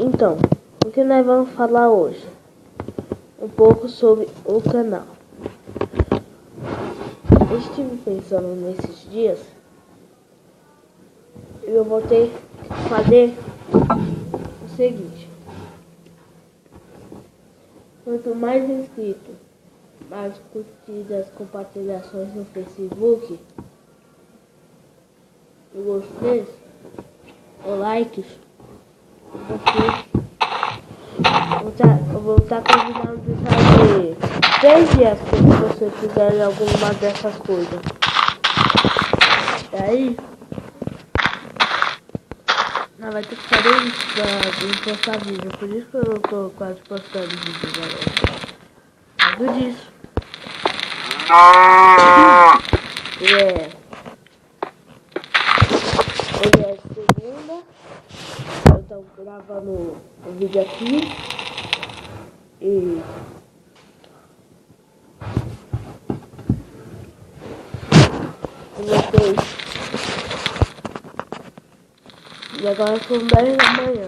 Então, o que nós vamos falar hoje? Um pouco sobre o canal. Eu estive pensando nesses dias e eu vou ter que fazer o seguinte: quanto mais inscritos, mais curtidas, compartilhações no Facebook, e gostei ou likes, eu vou estar convidando de fazer 3 dias se você fizer alguma dessas coisas. E aí, nós vai ter que fazer isso pra postar vídeo. Por isso que eu não tô quase postando vídeo, galera. Por causa disso. Hoje é segunda. Eu tô gravando um vídeo aqui. E vocês. E agora são 10 da manhã.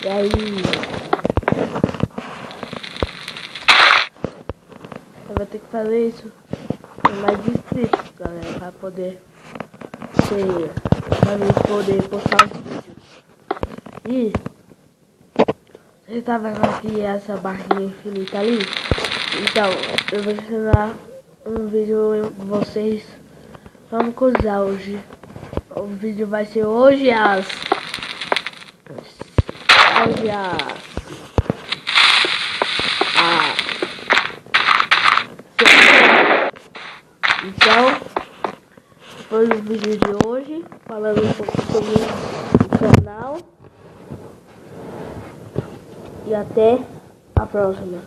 E aí eu vou ter que fazer isso com mais inscritos, galera, pra poder postar os vídeos. E você tá vendo aqui essa barrinha infinita ali? Então, eu vou ensinar um vídeo em vocês. Vamos cozinhar hoje. O vídeo vai ser hoje às Então, foi o vídeo de hoje, falando um pouco sobre o canal. E até a próxima.